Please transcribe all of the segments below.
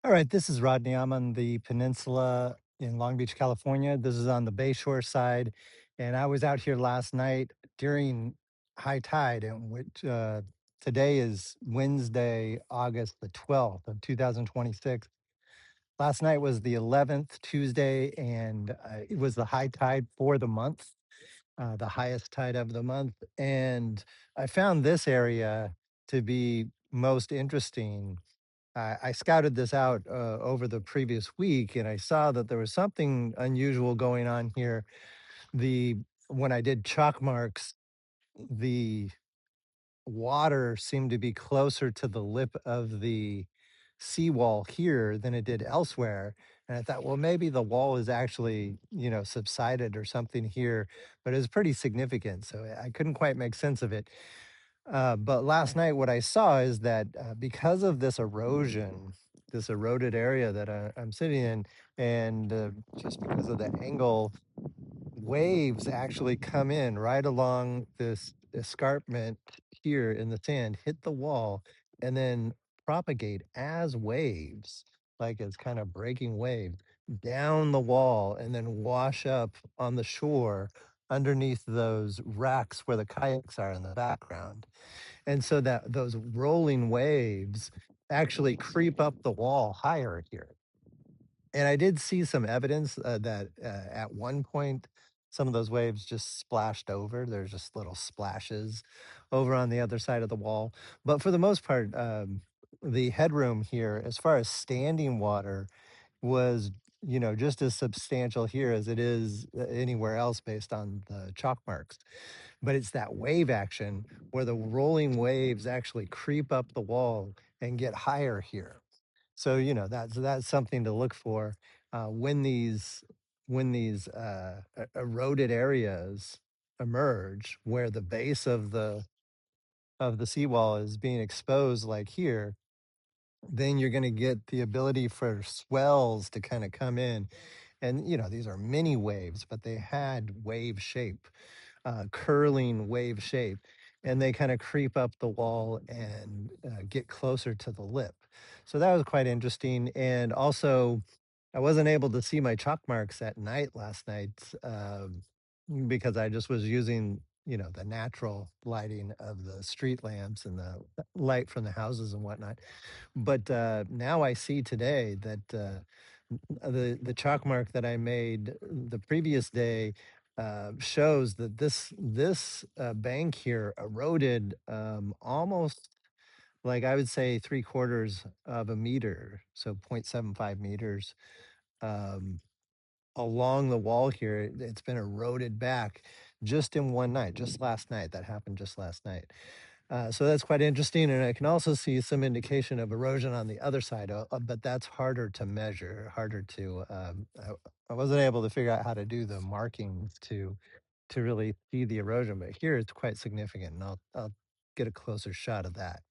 All right, this is Rodney. I'm on the Peninsula in Long Beach, California. This is on the Bayshore side, and I was out here last night during high tide, and which today is Wednesday, August the 12th of 2026. Last night was the 11th Tuesday, and it was the high tide for the month, the highest tide of the month. And I found this area to be most interesting. I scouted this out over the previous week, and I saw that there was something unusual going on here. The When I did chalk marks, the water seemed to be closer to the lip of the seawall here than it did elsewhere. And I thought, well, maybe the wall is actually, subsided or something here, but it was pretty significant. So I couldn't quite make sense of it. But last night, what I saw is that because of this erosion, this eroded area that I'm sitting in, and just because of the angle, waves actually come in right along this escarpment here in the sand, hit the wall, and then propagate as waves, like it's kind of breaking waves down the wall, and then wash up on the shore underneath those racks where the kayaks are in the background. And so that those rolling waves actually creep up the wall higher here. And I did see some evidence that at one point, some of those waves just splashed over. There's just little splashes over on the other side of the wall. But for the most part, the headroom here, as far as standing water, was just as substantial here as it is anywhere else based on the chalk marks. But it's that wave action where the rolling waves actually creep up the wall and get higher here. So, that's something to look for when these eroded areas emerge, where the base of the seawall is being exposed, like here. Then you're going to get the ability for swells to kind of come in, and these are mini waves, but they had wave shape, curling wave shape, and they kind of creep up the wall and get closer to the lip. So that was quite interesting. And also, I wasn't able to see my chalk marks at night last night because I just was using, the natural lighting of the street lamps and the light from the houses and whatnot. But now I see today that the chalk mark that I made the previous day shows that this bank here eroded almost, like, I would say, 3/4 of a meter, so 0.75 meters um, along the wall here. It's been eroded back just in one night, just last night. That happened just last night. So that's quite interesting, and I can also see some indication of erosion on the other side, but that's harder to measure, harder to. I wasn't able to figure out how to do the markings to really see the erosion, but here it's quite significant, and I'll get a closer shot of that.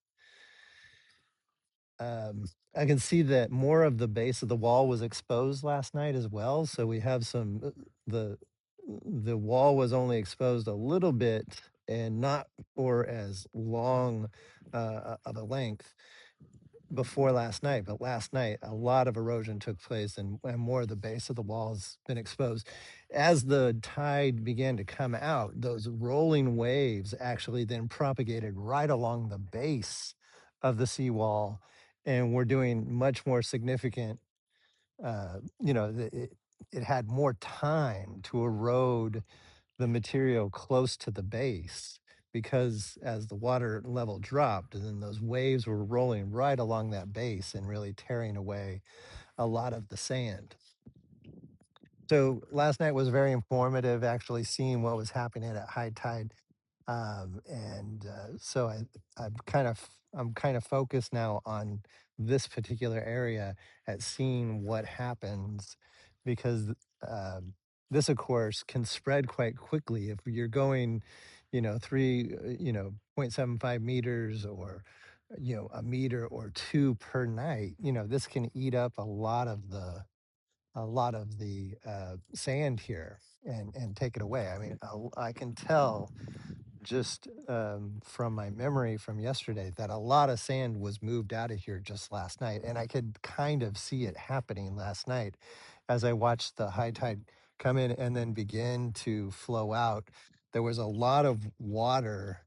I can see that more of the base of the wall was exposed last night as well, so we have some the wall was only exposed a little bit and not for as long of a length before last night, but last night a lot of erosion took place, and more of the base of the wall has been exposed. As the tide began to come out, those rolling waves actually then propagated right along the base of the seawall, and were doing much more significant, it had more time to erode the material close to the base, because as the water level dropped, and then those waves were rolling right along that base and really tearing away a lot of the sand. So last night was very informative, actually seeing what was happening at high tide. And so I'm kind of focused now on this particular area at seeing what happens, because this, of course, can spread quite quickly if you're going, 0.75 meters, or a meter or two per night. This can eat up a lot of the sand here and take it away. I mean, I can tell just from my memory from yesterday that a lot of sand was moved out of here just last night. And I could kind of see it happening last night as I watched the high tide come in and then begin to flow out. There was a lot of water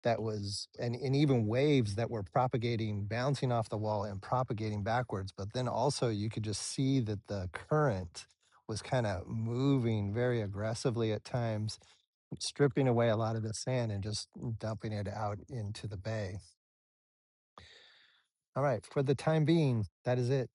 that was, and even waves that were propagating, bouncing off the wall and propagating backwards. But then also you could just see that the current was kind of moving very aggressively at times, stripping away a lot of the sand and just dumping it out into the bay. All right, for the time being, that is it.